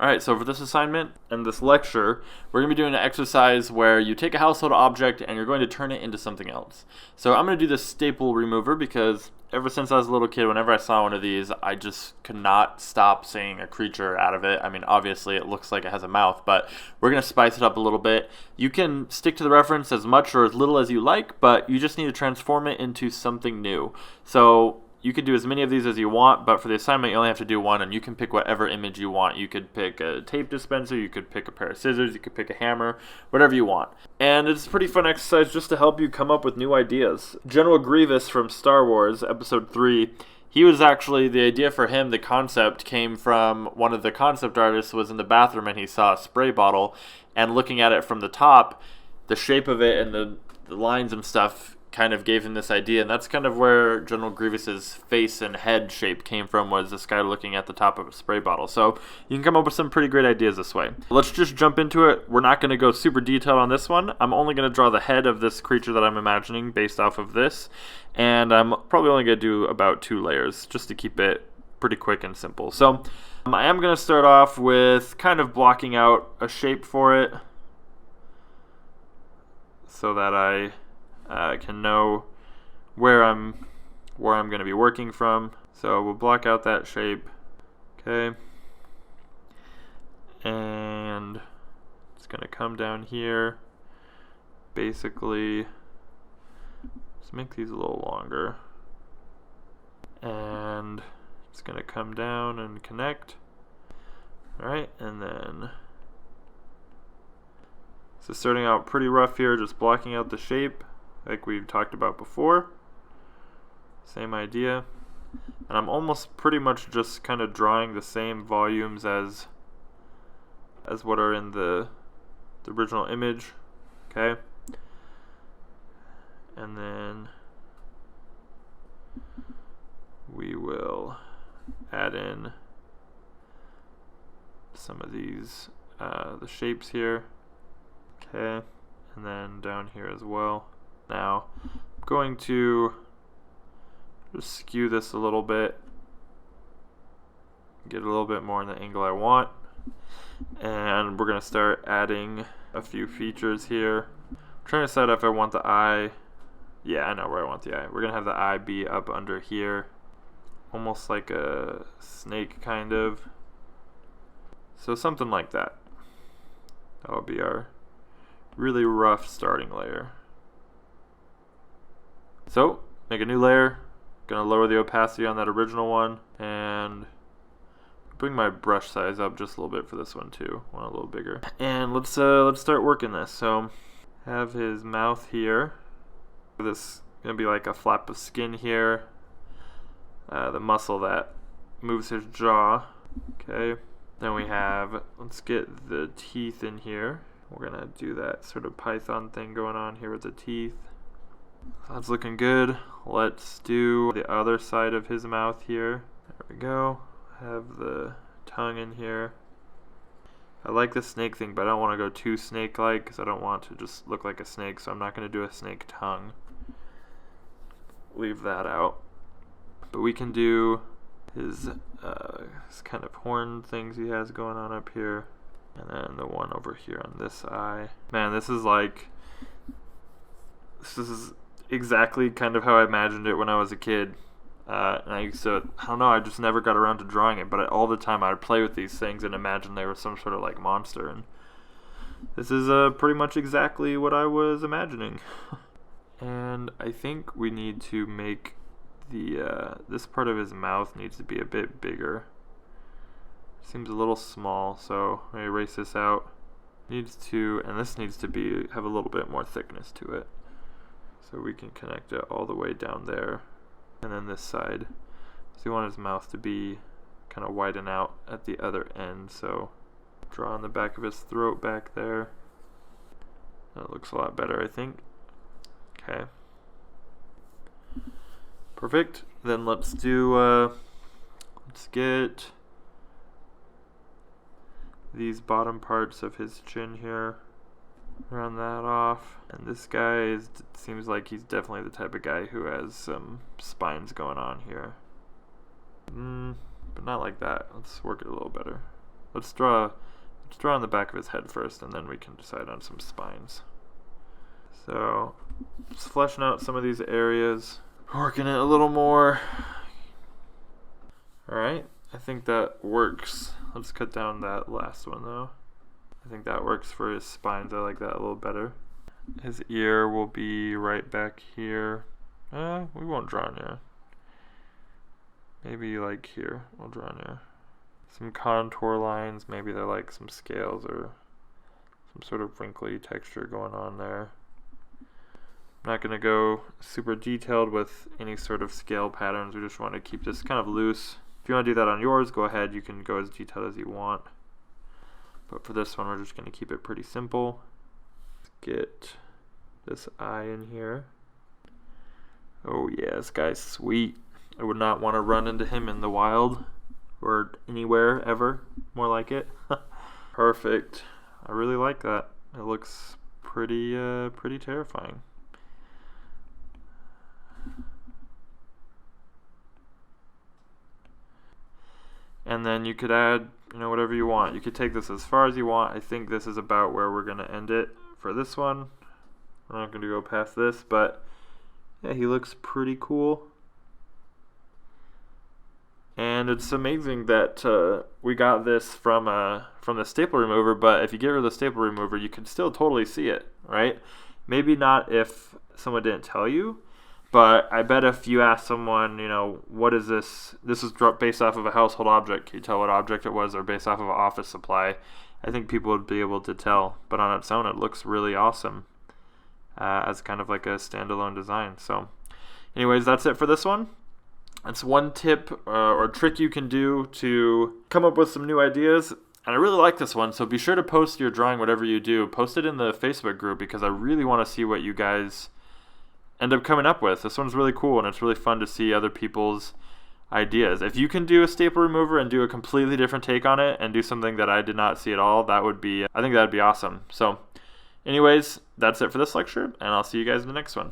Alright, so for this assignment and this lecture, we're going to be doing an exercise where you take a household object and you're going to turn it into something else. So I'm going to do this staple remover because ever since I was a little kid, whenever I saw one of these, I just could not stop saying a creature out of it. I mean, obviously it looks like it has a mouth, but we're going to spice it up a little bit. You can stick to the reference as much or as little as you like, but you just need to transform it into something new. So you could do as many of these as you want, but for the assignment, you only have to do one, and you can pick whatever image you want. You could pick a tape dispenser, you could pick a pair of scissors, you could pick a hammer, whatever you want. And it's a pretty fun exercise just to help you come up with new ideas. General Grievous from Star Wars, Episode 3, he was actually, the idea for him, the concept came from one of the concept artists was in the bathroom and he saw a spray bottle, and looking at it from the top, the shape of it and the lines and stuff kind of gave him this idea, and that's kind of where General Grievous's face and head shape came from, was this guy looking at the top of a spray bottle. So you can come up with some pretty great ideas this way. Let's just jump into it. We're not going to go super detailed on this one. I'm only going to draw the head of this creature that I'm imagining based off of this, and I'm probably only going to do about 2 layers just to keep it pretty quick and simple. So I am going to start off with kind of blocking out a shape for it so that I can know where I'm going to be working from. So we'll block out that shape. Okay. And it's going to come down here. Basically, let's make these a little longer. And it's going to come down and connect. Alright, and then so starting out pretty rough here, just blocking out the shape like we've talked about before. Same idea. And I'm almost pretty much just kind of drawing the same volumes as what are in the original image. Okay. And then we will add in some of these the shapes here. Okay. And then down here as well. Now, I'm going to just skew this a little bit, get a little bit more in the angle I want, and we're going to start adding a few features here. I'm trying to decide if I want the eye. Yeah, I know where I want the eye. We're going to have the eye be up under here, almost like a snake kind of. So something like that. That'll be our really rough starting layer. So, make a new layer. Gonna lower the opacity on that original one and bring my brush size up just a little bit for this one too. Want a little bigger. And let's start working this. So, have his mouth here. This gonna be like a flap of skin here. The muscle that moves his jaw. Okay. Then we have, let's get the teeth in here. We're gonna do that sort of python thing going on here with the teeth. That's looking good. Let's do the other side of his mouth here. There we go. Have the tongue in here. I like the snake thing, but I don't want to go too snake-like because I don't want to just look like a snake, so I'm not going to do a snake tongue. Leave that out. But we can do his kind of horn things he has going on up here. And then the one over here on this eye. Man, this is exactly kind of how I imagined it when I was a kid. And I don't know, I just never got around to drawing it, but all the time I would play with these things and imagine they were some sort of like monster. And this is pretty much exactly what I was imagining. And I think we need to make this part of his mouth needs to be a bit bigger. Seems a little small, so I'm gonna erase this out. And this needs to have a little bit more thickness to it. So we can connect it all the way down there. And then this side. So you want his mouth to be kind of widen out at the other end. So draw on the back of his throat back there. That looks a lot better, I think. Okay. Perfect. Then let's get these bottom parts of his chin here. Round that off. And this guy seems like he's definitely the type of guy who has some spines going on here. But not like that. Let's work it a little better. Let's draw on the back of his head first, and then we can decide on some spines. So just fleshing out some of these areas, working it a little more. Alright, I think that works. Let's cut down that last one though. I think that works for his spines. I like that a little better. His ear will be right back here. We won't draw near. Maybe like here, we'll draw near. Some contour lines, maybe they're like some scales or some sort of wrinkly texture going on there. I'm not going to go super detailed with any sort of scale patterns. We just want to keep this kind of loose. If you want to do that on yours, go ahead. You can go as detailed as you want. But for this one, we're just going to keep it pretty simple. Get this eye in here. Oh yeah, this guy's sweet. I would not want to run into him in the wild or anywhere ever. More like it. Perfect. I really like that. It looks pretty terrifying. And then you could add, whatever you want. You could take this as far as you want. I think this is about where we're going to end it for this one. We're not going to go past this, but yeah, he looks pretty cool. And it's amazing that we got this from the staple remover, but if you get rid of the staple remover, you can still totally see it, right? Maybe not if someone didn't tell you, but I bet if you ask someone, what is this? This is based off of a household object. Can you tell what object it was, or based off of an office supply? I think people would be able to tell, but on its own, it looks really awesome as kind of like a standalone design. So anyways, that's it for this one. That's one tip or trick you can do to come up with some new ideas. And I really like this one, so be sure to post your drawing, whatever you do. Post it in the Facebook group because I really want to see what you guys end up coming up with. This one's really cool, and it's really fun to see other people's ideas. If you can do a staple remover and do a completely different take on it and do something that I did not see at all, I think that'd be awesome. So anyways, that's it for this lecture, and I'll see you guys in the next one.